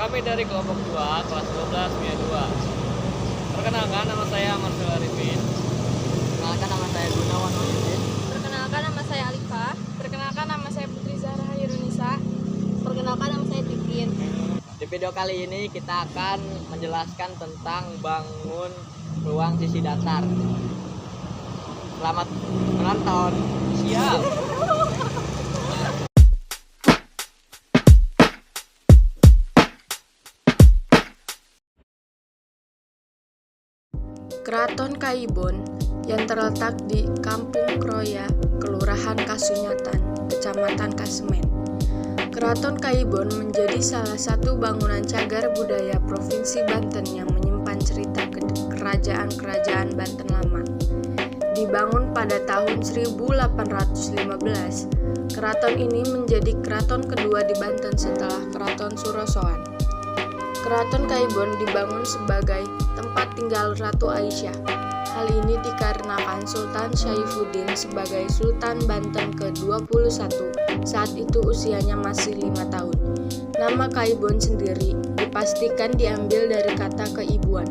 Kami dari kelompok 2, kelas 12, MIA 2. Perkenalkan, nama saya Marcel Arifin. Perkenalkan, nama saya Gunawan Wahyudin. Perkenalkan, nama saya Alifah. Perkenalkan, nama saya Putri Zahra Hairunisa. Perkenalkan, nama saya Titin. Di video kali ini kita akan menjelaskan tentang bangun ruang sisi datar. Selamat menonton. Siap. Keraton Kaibon yang terletak di Kampung Kroya, Kelurahan Kasunyatan, Kecamatan Kasemen. Keraton Kaibon menjadi salah satu bangunan cagar budaya Provinsi Banten yang menyimpan cerita kerajaan-kerajaan Banten lama. Dibangun pada tahun 1815, keraton ini menjadi keraton kedua di Banten setelah Keraton Surosoan. Keraton Kaibon dibangun sebagai tempat tinggal Ratu Aisyah. Hal ini dikarenakan Sultan Syaifuddin sebagai Sultan Banten ke-21 saat itu usianya masih 5 tahun. Nama Kaibon sendiri dipastikan diambil dari kata keibuan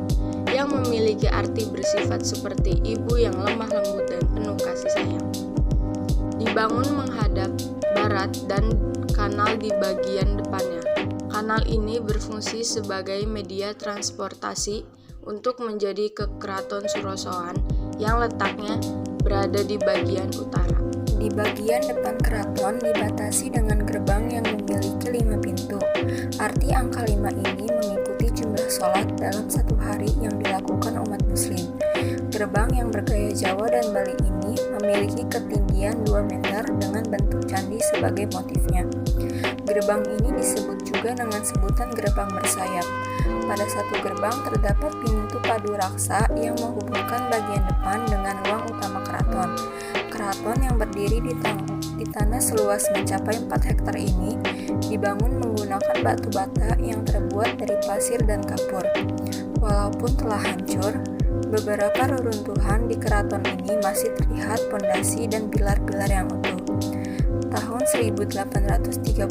yang memiliki arti bersifat seperti ibu yang lemah lembut dan penuh kasih sayang. Dibangun menghadap barat dan kanal di bagian depannya. Kanal ini berfungsi sebagai media transportasi untuk menjadi ke Keraton Surosoan yang letaknya berada di bagian utara. Di bagian depan keraton dibatasi dengan gerbang yang memiliki 5 pintu. Arti angka 5 ini mengikuti jumlah sholat dalam satu hari yang dilakukan umat muslim. Gerbang yang bergaya Jawa dan Bali ini memiliki ketinggian 2 meter dengan bentuk candi sebagai motifnya. Gerbang ini disebut juga dengan sebutan gerbang bersayap. Pada satu gerbang terdapat pintu padu raksa yang menghubungkan bagian depan dengan ruang utama keraton. Keraton yang berdiri di tanah seluas mencapai 4 hektar ini dibangun menggunakan batu bata yang terbuat dari pasir dan kapur. Walaupun telah hancur, beberapa reruntuhan di keraton ini masih terlihat pondasi dan pilar-pilar yang utuh. Tahun 1832,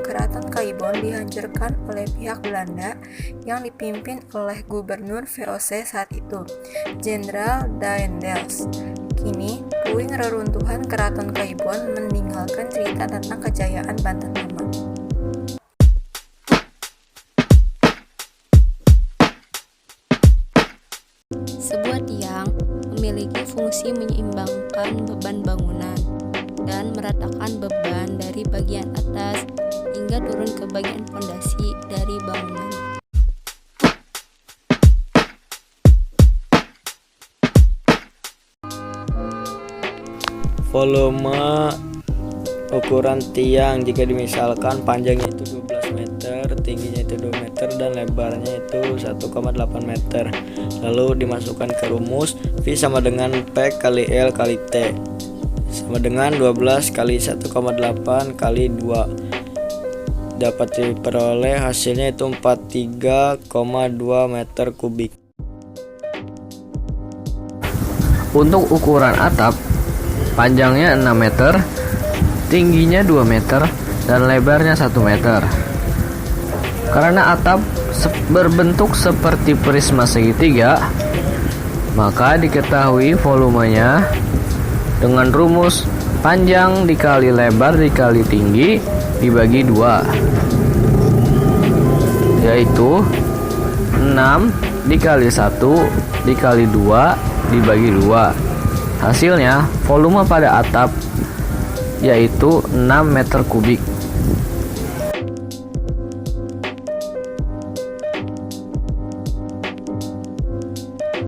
Keraton Kaibon dihancurkan oleh pihak Belanda yang dipimpin oleh Gubernur VOC saat itu, Jenderal Daendels. Kini, puing reruntuhan Keraton Kaibon meninggalkan cerita tentang kejayaan Banten lama. Sebuah tiang memiliki fungsi menyeimbangkan beban bangunan dan meratakan beban dari bagian atas hingga turun ke bagian fondasi dari bangunan. Volume ukuran tiang jika dimisalkan panjangnya itu 12 meter, tingginya itu 2 meter dan lebarnya itu 1,8 meter. Lalu dimasukkan ke rumus V sama dengan P kali L kali T sama dengan 12 kali 1,8 kali 2. Dapat diperoleh hasilnya itu 43,2 meter kubik. Untuk ukuran atap, panjangnya 6 meter, tingginya 2 meter, dan lebarnya 1 meter. Karena atap berbentuk seperti prisma segitiga, maka diketahui volumenya dengan rumus panjang dikali lebar dikali tinggi dibagi 2, yaitu 6 dikali 1 dikali 2 dibagi 2. Hasilnya volume pada atap yaitu 6 meter kubik.